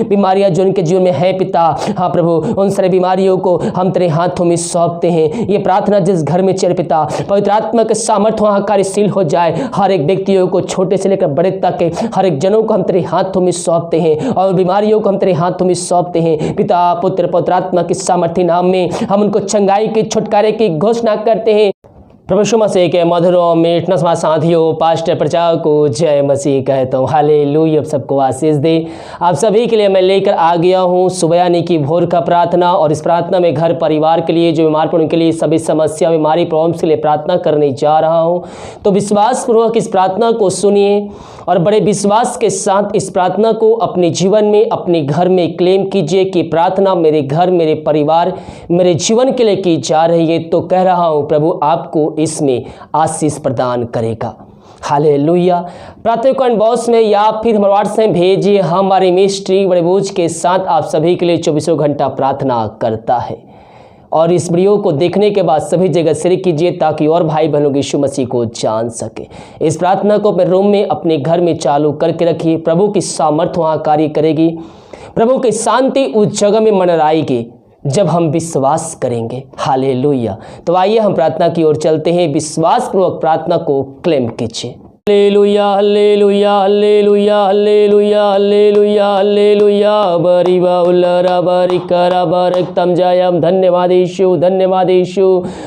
बीमारियां जो उनके जीवन में है पिता, हाँ प्रभु, उन सारी बीमारियों को हम तेरे हाथों में सौंपते हैं। ये प्रार्थना जिस घर में चल पिता, पवित्र आत्मा के सामर्थ्य वहाँ कार्यशील हो जाए। हर एक व्यक्तियों को, छोटे से लेकर बड़े तक के हर एक जनों को हम तेरे हाथों में सौंपते हैं और बीमारियों को हम तेरे हाथों में सौंपते हैं पिता। पुत्र पवित्र आत्मा के सामर्थ्य नाम में हम उनको चंगाई के, छुटकारे की घोषणा करते हैं। प्रभु यीशु मसीह के मधुर और मीठा समाज साथियों, पास्टर प्रचार को जय मसीह कहता हूँ। हालेलुया। आप सबको आशीष दे। आप सभी के लिए मैं लेकर आ गया हूँ सुबह यानी कि भोर का प्रार्थना, और इस प्रार्थना में घर परिवार के लिए, जो बीमार पड़ने के लिए, सभी समस्या बीमारी प्रॉब्लम्स के लिए प्रार्थना करने जा रहा हूँ। तो विश्वासपूर्वक इस प्रार्थना को सुनिए और बड़े विश्वास के साथ इस प्रार्थना को अपने जीवन में, अपने घर में क्लेम कीजिए कि प्रार्थना मेरे घर, मेरे परिवार, मेरे जीवन के लिए की जा रही है। तो कह रहा हूँ प्रभु आपको इसमें आशीष प्रदान करेगा। हालेलुया। प्रार्थना कमेंट बॉक्स में या फिर हमारे व्हाट्सएप भेजिए। हमारी मिस्ट्री बड़े बोझ के साथ आप सभी के लिए 24 घंटा प्रार्थना करता है। और इस वीडियो को देखने के बाद सभी जगह शेयर कीजिए ताकि और भाई बहनों यीशु मसीह को जान सके। इस प्रार्थना को अपने रूम में, अपने घर में चालू करके रखिए। प्रभु की सामर्थ्य वहाँ कार्य करेगी। प्रभु की शांति उस जगह में मंडराएगी जब हम विश्वास करेंगे। हालेलुया। तो आइए हम प्रार्थना की ओर चलते हैं। विश्वासपूर्वक प्रार्थना को क्लेम कीजिए। हालेलुया हालेलुया हालेलुया हालेलुया हालेलुया हालेलुया। बरिवा उल्लरा बरिकरा बरकतम जयम। धन्यवाद यीशु, धन्यवाद Yeshu.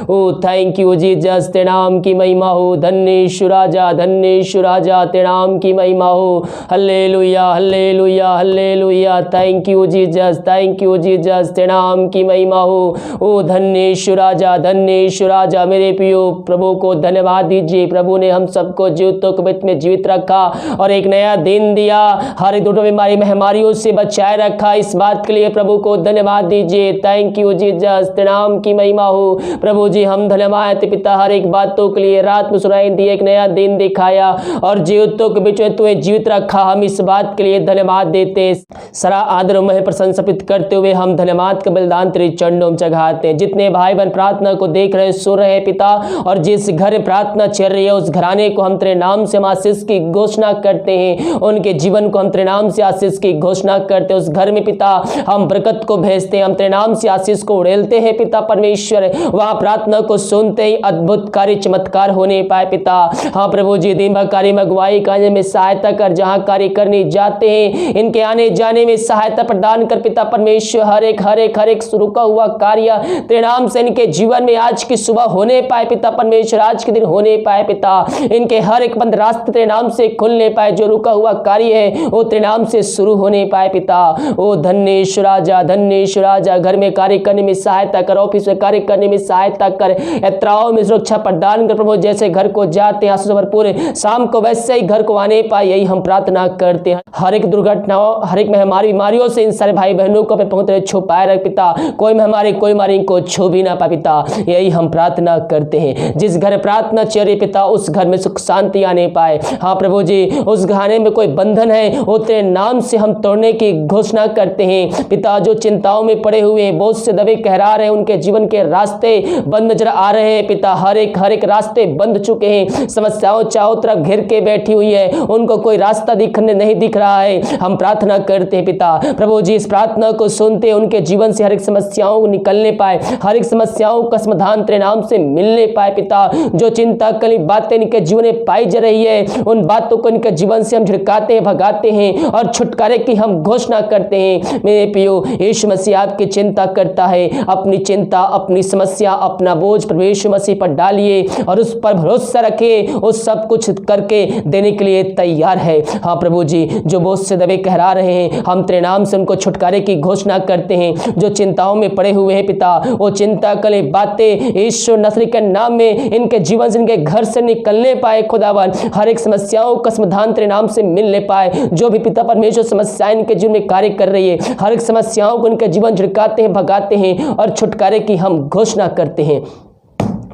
Oh thank you Jesus, तेरे नाम की महिमा हो। धन्य यीशु राजा, धन्य यीशु राजा, तेरे नाम की महिमा हो। हालेलुया हालेलुया hallelujah. Thank you Jesus, thank you Jesus, तेरे नाम की महिमा हो। ओ धन्य यीशु राजा, धन्य यीशु राजा। मेरे प्रियो प्रभु को धन्यवाद दीजिए। प्रभु ने हम सबको जीवित में जीवित रखा और एक नया दिन दिया। हर एक दुर्गम बीमारी महामारियों से बचाए रखा। इस बात के लिए प्रभु को धन्यवाद दीजिए। थैंक यू जीसस, तेरे नाम की महिमा हो। प्रभु जी हम धन्यवाद पिता, हर एक बातों के लिए रात में सुनाई दी, एक नया दिन दिखाया और जीवितों के बीच में तुम्हें जीवित रखा। हम इस बात के लिए धन्यवाद देते, सारा आदर में प्रशंसा करते हुए हम धन्यवाद का बलिदान तेरे चरणों में चढ़ाते हैं। जितने भाई बहन प्रार्थना को देख रहे, सुन रहे पिता, और जिस घर प्रार्थना चल रही है उस घराने को हम तेरे नाम से हम आशीष की घोषणा करते हैं। उनके जीवन को हम तेरे नाम से आशीष की घोषणा करते हैं। उस घर में पिता हम बरकत को भेजते हैं। हम तेरे नाम से आशीष को उड़ेलते हैं पिता परमेश्वर। वहाँ प्रार्थना को सुनते ही अद्भुत कार्य चमत्कार होने पाए पिता। हाँ प्रभु जी, दिन भर कार्य में अगुवाई करने में सहायता कर। जहाँ कार्य करने जाते हैं इनके आने जाने में सहायता प्रदान कर पिता परमेश्वर। हर एक रुका हुआ कार्य तेरे नाम से इनके जीवन में आज की सुबह होने पाए पिता परमेश्वर। आज के दिन होने पाए पिता। इनके हर एक बंद रास्ते तेरे नाम से खुलने पाए। जो रुका हुआ कार्य है वो तेरे नाम से शुरू होने पाए पिता। ओ धन्य यीशु राजा, धन्य यीशु राजा। घर में कार्य करने में सहायता कर, ऑफिस में कार्य करने में सहायता कर, यात्राओं में सुरक्षा प्रदान कर प्रभु। जैसे घर को जाते हैं आंसू से भरपूर, शाम को वैसे ही घर को आने पाए, यही हम प्रार्थना करते हैं। हर एक दुर्घटनाओं, हर एक महामारी बीमारियों से इन सारे भाई बहनों को अपने पहुंच छुपाए रख पिता। कोई महामारी, कोई बीमारी को छू भी ना पाए पिता, यही हम प्रार्थना करते हैं। जिस घर प्रार्थना चल रही पिता उस घर में सुख शांति आने पाए। हाँ प्रभु जी, उस घराने में कोई बंधन है वो तेरे नाम से हम तोड़ने की घोषणा करते हैं पिता। जो चिंताओं में पड़े हुए हैं, बहुत से दबे कहरा रहे हैं, उनके जीवन के रास्ते बंद नजर आ रहे हैं पिता। हर एक रास्ते बंद चुके हैं। समस्याओं चारों तरफ घेर के बैठी हुई है, उनको कोई रास्ता नहीं दिख रहा है। हम प्रार्थना करते हैं पिता प्रभु जी, इस प्रार्थना को सुनते उनके जीवन से हर एक समस्याओं को निकलने पाए, हर एक समस्याओं का समाधान तेरे नाम से मिलने पाए पिता। जो चिंता कली बातें इनके जीवन में पाई जा रही है उन बातों को इनके जीवन से हम झिड़काते हैं, भगाते हैं और छुटकारे की हम घोषणा करते हैं। मेरे प्रियो, यीशु मसीह आपकी चिंता करता है। अपनी चिंता, अपनी समस्या, अपना बोझ प्रभु यीशु मसीह पर डालिए और उस पर भरोसा रखिए। वो सब कुछ करके देने के लिए तैयार है। हाँ प्रभु जी, जो बोझ से दबे कहरा रहे हैं हम तेरे नाम से उनको छुटकारे की घोषणा करते हैं। जो चिंताओं में पड़े हुए हैं पिता, वो चिंता कले बातें यीशु नसरी के नाम में इनके जीवन से, इनके घर से निकलने पाए खुदावन। हर एक समस्याओं का समाधान तेरे नाम से मिलने पाए। जो भी पिता परमेश्वर समस्याएं इनके जीवन में कार्य कर रही है, हर एक समस्याओं को इनके जीवन झिड़काते हैं, भगाते हैं और छुटकारे की हम घोषणा करते हैं।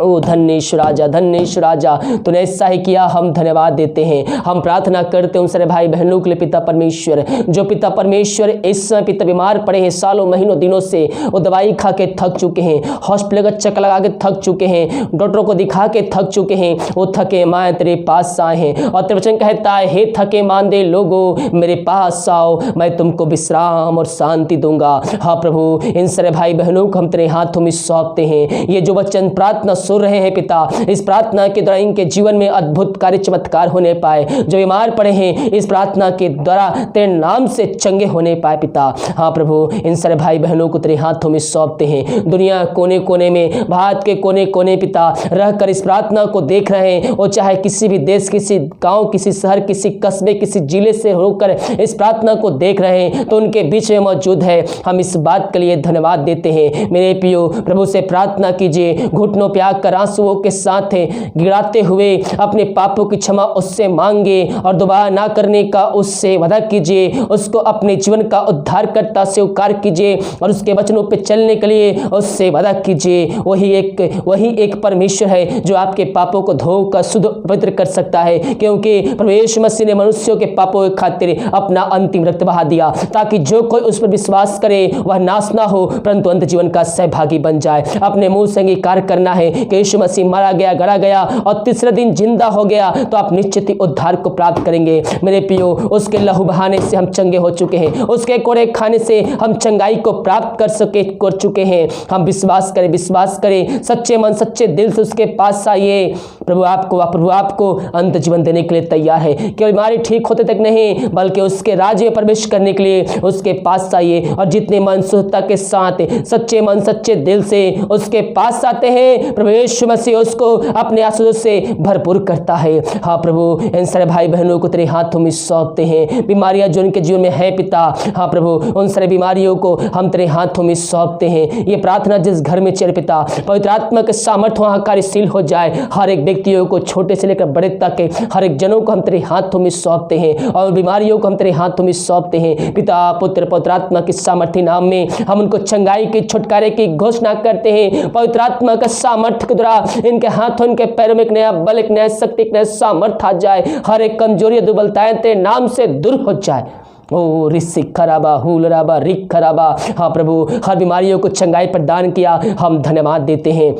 ओ धन्येश्वर राजा, धन्येश्वर राजा, तूने ऐसा ही किया, हम धन्यवाद देते हैं। हम प्रार्थना करते हैं उन सारे भाई बहनों के लिए पिता परमेश्वर, जो पिता परमेश्वर इस समय पिता बीमार पड़े हैं, सालों महीनों दिनों से वो दवाई खा के थक चुके हैं, हॉस्पिटल का चक्कर लगा के थक चुके हैं, डॉक्टरों को दिखा के थक चुके हैं, वो थके माए तेरे पास आए हैं। और तेरा वचन कहता है, हे थके मांदे लोगों मेरे पास आओ, मैं तुमको विश्राम और शांति दूंगा। हाँ प्रभु, इन सारे भाई बहनों को हम तेरे हाथों में सौंपते हैं। ये जो वचन प्रार्थना सुन रहे हैं पिता, इस प्रार्थना के द्वारा इनके जीवन में अद्भुत कार्य चमत्कार होने पाए। जो बीमार पड़े हैं, इस प्रार्थना के द्वारा तेरे नाम से चंगे होने पाए पिता। हाँ प्रभु, इन सारे भाई बहनों को तेरे हाथों में सौंपते हैं। दुनिया कोने कोने में, भारत के कोने कोने पिता रहकर इस प्रार्थना को देख रहे हैं, वो चाहे किसी भी देश, किसी गांव, किसी शहर, किसी कस्बे, किसी जिले से होकर इस प्रार्थना को देख रहे हैं, तो उनके बीच में मौजूद है। हम इस बात के लिए धन्यवाद देते हैं। मेरे पियो प्रभु से प्रार्थना कीजिए, घुटनों पे आकर आंसुओं के साथ गिराते हुए अपने पापों की क्षमा उससे मांगे और दोबारा ना करने का उससे वादा कीजिए। उसको अपने जीवन का उद्धारकर्ता स्वीकार कीजिए और उसके वचनों पे चलने के लिए उससे वादा कीजिए। वही एक परमेश्वर है जो आपके पापों को धोकर शुद्ध पवित्र कर सकता है, क्योंकि प्रभु यीशु मसीह ने मनुष्यों के पापों के खातिर अपना अंतिम रक्त बहा दिया, ताकि जो कोई उस पर विश्वास करे वह नाश ना हो परंतु अंत जीवन का सहभागी बन जाए। अपने मुंह से अंगीकार करना है कि यीशु मसीह मारा गया, गड़ा गया और तीसरे दिन जिंदा हो गया, तो आप निश्चित ही उद्धार को प्राप्त करेंगे। मेरे पियो, उसके लहू बहाने से हम चंगे हो चुके हैं, उसके कोड़े खाने से हम चंगाई को प्राप्त कर चुके हैं। हम विश्वास करें सच्चे मन सच्चे दिल से उसके पास आइए। प्रभु आपको अंत जीवन देने के लिए तैयार है। केवल बीमारी ठीक होते तक नहीं, बल्कि उसके राज्य में प्रवेश करने के लिए उसके पास आइए। और जितने मन शुद्धता के साथ सच्चे मन सच्चे दिल से उसके पास आते हैं, प्रभु यीशु मसीह उसको अपने आशीर्वाद से भरपूर करता है। हाँ प्रभु, इन सारे भाई बहनों को तेरे हाथों में सौंपते हैं। बीमारियां जो उनके जीवन में है पिता, हाँ प्रभु, उन सारे बीमारियों को हम तेरे हाथों में सौंपते हैं। ये प्रार्थना जिस घर में चल पिता, पवित्र आत्मा के सामर्थ्य वहां कार्यशील हो जाए। हर एक व्यक्तियों को, छोटे से लेकर बड़े तक के हर एक जनों को हम तेरे हाथों में सौंपते हैं और बीमारियों को हम तेरे हाथों में सौंपते हैं। पिता पुत्र पवित्र आत्मा के सामर्थ्य नाम में हम उनको चंगाई की, छुटकारे की घोषणा करते हैं। पवित्र आत्मा का सामर्थ्य के द्वारा इनके हाथों, इनके पैरों में एक नया बल, एक नया शक्ति, एक नया सामर्थ्य आ जाए। हर एक कमजोरी, दुर्बलताएं तेरे नाम से दूर हो जाए। ओ रिसिक खराबा, हुल राबा, रिक खराबा। हाँ प्रभु, हर बीमारियों को चंगाई प्रदान किया, हम धन्यवाद देते हैं।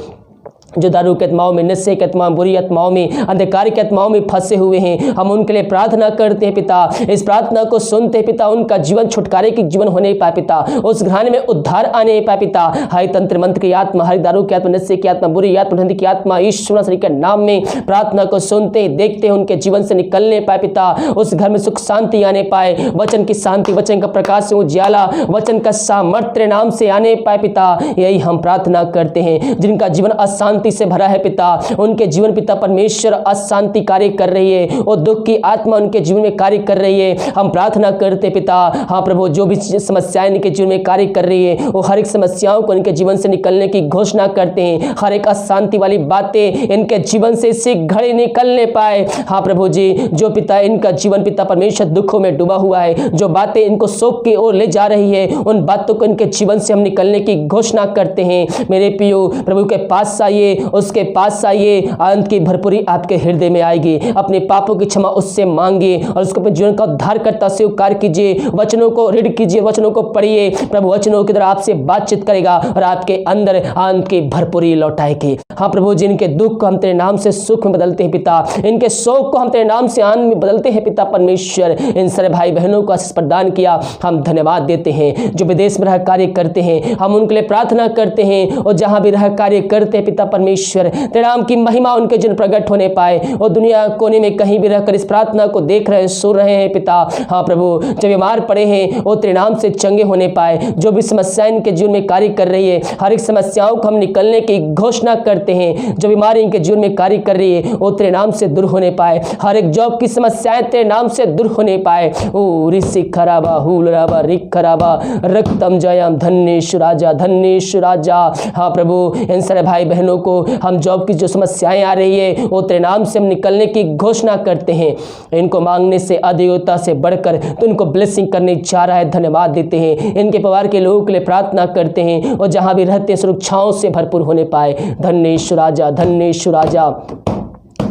जो दारू के आत्माओं में, नशे के आत्माओं, बुरी आत्माओं में, अंधकार के आत्माओं में फंसे हुए हैं, हम उनके लिए प्रार्थना करते हैं पिता। इस प्रार्थना को सुनते हैं पिता, उनका जीवन छुटकारे की जीवन होने पाए पिता, उस घराने में उद्धार आने पाए पिता। हर तंत्र मंत्र की आत्मा, हर दारू की आत्मा, नशे की आत्मा, बुरी आत्मा, धंधी की आत्मा, ईश्वर मसीह के नाम में प्रार्थना को सुनते हैं, देखते हैं, उनके जीवन से निकलने पाए पिता। उस घर में सुख शांति आने पाए, वचन की शांति, वचन का प्रकाश से उजियाला, वचन का सामर्थ्य नाम से आने पाए पिता। यही हम प्रार्थना करते हैं। जिनका जीवन अशांति से भरा है पिता, उनके जीवन पिता परमेश्वर अशांति कार्य कर रही है, और दुख की आत्मा उनके जीवन में कार्य कर रही है। हम प्रार्थना करते पिता, हाँ प्रभु, जो भी समस्याएं इनके जीवन में कार्य कर रही है, वो हर एक समस्याओं को इनके जीवन से निकलने की घोषणा करते हैं। हर एक अशांति वाली बातें इनके जीवन से इसी घड़ी निकलने पाए। हाँ प्रभु जी, जो पिता इनका जीवन पिता परमेश्वर दुखों में डूबा हुआ है, जो बातें इनको शोक की ओर ले जा रही है, उन बातों को इनके जीवन से हम निकलने की घोषणा करते हैं। मेरे पियो, प्रभु के पास आइए, उसके पास आइए, आनंद की भरपूरी आपके हृदय में आएगी। अपने पापों की क्षमा उससे मांगिए और उसको अपने जीवन का उद्धारकर्ता स्वीकार कीजिए। वचनों को रीड कीजिए, वचनों को पढ़िए। प्रभु वचनों की तरह आपसे बातचीत करेगा और आपके अंदर आनंद की भरपूरी लौटाएगी। हाँ प्रभु, जिनके दुख को हम तेरे नाम से सुख में बदलते हैं पिता, इनके शोक को हम तेरे नाम से आनंद में बदलते हैं पिता परमेश्वर। इन सारे भाई बहनों को आशीष प्रदान किया, हम धन्यवाद देते हैं। जो विदेश में रह कार्य करते हैं, हम उनके लिए प्रार्थना करते हैं, और जहां भी रह कार्य करते हैं पिता परमेश्वर, तेरे नाम की महिमा उनके जन प्रकट होने पाए, और दुनिया कोने में कहीं भी रहकर इस प्रार्थना को देख रहे हैं, सुन रहे हैं पिता। हाँ प्रभु, जो बीमार पड़े हैं वो तेरे नाम से चंगे होने पाए। जो भी समस्याएं इनके जीवन में कार्य कर रही है, हर एक समस्याओं को हम निकलने की घोषणा करते हैं। जो बीमारी इनके जीवन में कार्य कर रही है, वो तेरे नाम से दूर होने पाए। हर एक जॉब की समस्याएं तेरे नाम से दूर होने पाए। ओ ऋषि खराबा, हुल राबा, रिक खराबा, रक्तम जयम, धन्येश्वर राजा, धन्येश्वर राजा। हाँ प्रभु, इन सारे भाई बहनों को, हम जॉब की जो समस्याएं आ रही है वो तेरे नाम से हम निकलने की घोषणा करते हैं। इनको मांगने से अधिकता से बढ़कर तो इनको ब्लेसिंग करने जा रहा है, धन्यवाद देते हैं। इनके परिवार के लोगों के लिए प्रार्थना करते हैं और जहां भी रहते हैं सुरक्षाओं से भरपूर होने पाए। धन्येश्वर राजा, धन्येश्वर राजा,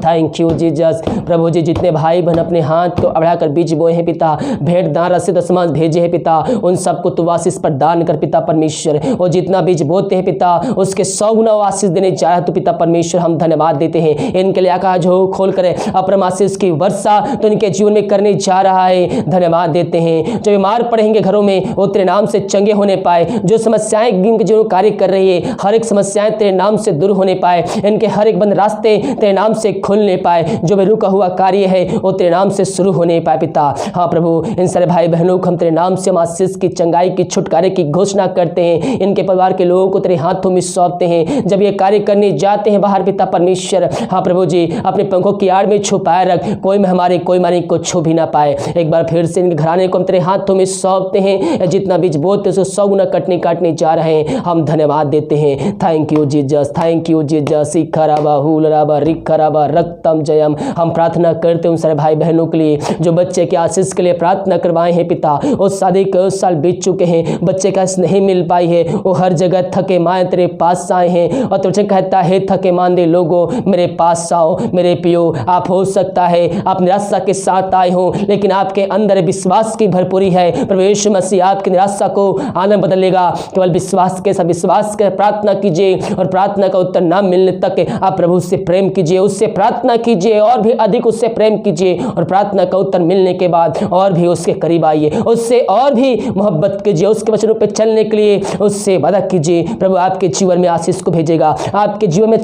थैंक यू जीसस। प्रभु जी, जितने भाई बहन अपने हाथ को बढ़ाकर बीज बोए हैं पिता, भेंट दान रसीद दशमांश भेजे हैं पिता, उन सबको तू आशीष प्रदान कर पिता परमेश्वर। और जितना बीज बोते हैं पिता उसके 100 गुना आशीष देने जा रहा है तो पिता परमेश्वर हम धन्यवाद देते हैं। इनके लिए आकाश हो खोल कर अपरम आशीष की वर्षा तो इनके जीवन में करने जा रहा है, धन्यवाद देते हैं। जो बीमार पड़ेंगे घरों में वो तेरे नाम से चंगे होने पाए। जो समस्याएं इनके जो कार्य कर रही है हर एक समस्याएं तेरे नाम से दूर होने पाए। इनके हर एक बंद रास्ते तेरे नाम से खुलने पाए। जो भी रुका हुआ कार्य है वो तेरे नाम से शुरू होने पाए पिता। हाँ प्रभु, इन सारे भाई बहनों को हम तेरे नाम से आशीष की, चंगाई की, छुटकारे की घोषणा करते हैं। इनके परिवार के लोगों को तेरे हाथों में सौंपते हैं। जब ये कार्य करने जाते हैं बाहर पिता परमेश्वर, हाँ प्रभु जी, अपने पंखों की आड़ में छुपाए रख, कोई हमारे कोई मानी को छू भी ना पाए। एक बार फिर से इनके घराने को हम तेरे हाथों में सौंपते हैं। जितना बीज बोते उसे 100 गुना काटने जा रहे हैं, हम धन्यवाद देते हैं। Thank you Jesus, thank you Jesus. खराबा हुलराबा रिखराबा रक्तम जयम। हम प्रार्थना करते हैं उन सारे भाई बहनों के लिए जो बच्चे के आशीष के लिए प्रार्थना करवाए हैं पिता। वो शादी के साल बीत चुके हैं, बच्चे का नहीं मिल पाई है, वो हर जगह थके माए तेरे पास आए हैं और तुझे कहता है थके मांदे लोगों मेरे पास आओ। मेरे पियो, आप हो सकता है आप निराशा के साथ आए हो लेकिन आपके अंदर विश्वास की भरपूरी है। प्रभु यीशु मसीह आपकी निराशा को आनंद बदलेगा। केवल विश्वास के साथ विश्वास के प्रार्थना कीजिए और प्रार्थना का उत्तर न मिलने तक आप प्रभु से प्रेम कीजिए, उससे प्रार्थना कीजिए और भी अधिक उससे प्रेम कीजिए और प्रार्थना का उत्तर मिलने के बाद और भी उसके करीब आइए, उससे और भी मोहब्बत कीजिए, उसके वचनों पर चलने के लिए उससे वादा कीजिए। प्रभु आपके जीवन में आशीष को भेजेगा, आपके जीवन में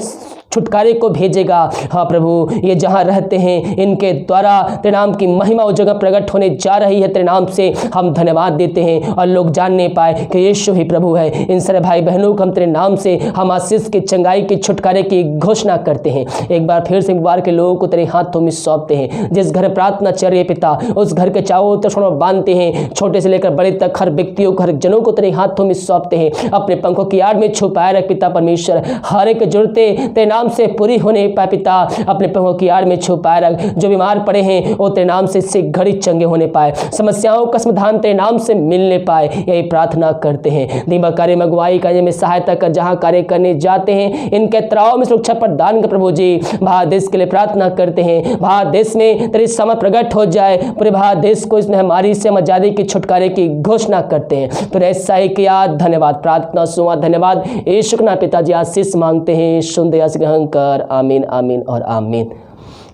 छुटकारे को भेजेगा। हाँ प्रभु, ये जहाँ रहते हैं इनके द्वारा तेरे नाम की महिमा उस जगह प्रकट होने जा रही है। तेरे नाम से हम धन्यवाद देते हैं और लोग जानने पाए कि यीशु ही प्रभु है। इन सारे भाई बहनों को हम तेरे नाम से हम आशीष की, चंगाई की, छुटकारे की घोषणा करते हैं। एक बार फिर से बार के लोगों को तेरे हाथों में सौंपते हैं। जिस घर में प्रार्थना चल रही है पिता उस घर के चारों तरफ बांधते हैं, छोटे से लेकर बड़े तक हर व्यक्तियों को, हर जनों को तेरे हाथों में सौंपते हैं। अपने पंखों की आड़ में छुपाए रख पिता परमेश्वर। हर एक जरूरतें तेरे नाम से पूरी होने पाए पिता, अपने पंखों की आड़ में छुपाए रख। जो बीमार पड़े हैं वो तेरे नाम से घड़ी चंगे होने पाए, समस्याओं का समाधान तेरे नाम से मिलने पाए, यही प्रार्थना करते हैं। दिमाग कार्य में अगुवाई करने में सहायता कर, जहां कार्य करने जाते हैं इनके तराव में सुरक्षा प्रदान कर प्रभु जी। भारत देश के लिए प्रार्थना करते हैं, भारत देश में तेरी समझ प्रकट हो जाए। पूरे भारत देश को इस महामारी से आजादी की, छुटकारे की घोषणा करते हैं। तो ऐसा ही किया, धन्यवाद, प्रार्थना सुना, धन्यवाद यीशु के नाम पिताजी आशीष मांगते हैं, सुन दया से ग्रहण कर। आमीन, आमीन और आमीन।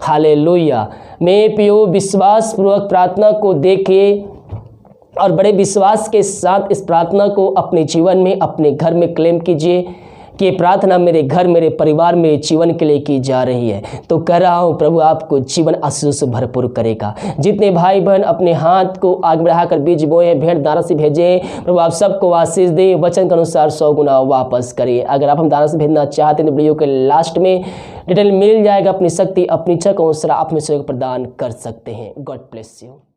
हालेलुया। मैं पियो विश्वास पूर्वक प्रार्थना को देखे और बड़े विश्वास के साथ इस प्रार्थना को अपने जीवन में, अपने घर में क्लेम कीजिए कि प्रार्थना मेरे घर, मेरे परिवार, मेरे जीवन के लिए की जा रही है। तो कह रहा हूँ प्रभु आपको जीवन आशीष से भरपूर करेगा। जितने भाई बहन अपने हाथ को आगे बढ़ाकर बीज बोए हैं, भेंट दाना से भेजे, प्रभु आप सबको आशीष दे, वचन के अनुसार 100 गुना वापस करिए। अगर आप हम दाना से भेजना चाहते हैं तो वीडियो के लास्ट में डिटेल मिल जाएगा। अपनी शक्ति, अपनी इच्छा को अनुसार आप में सहयोग प्रदान कर सकते हैं। God bless you.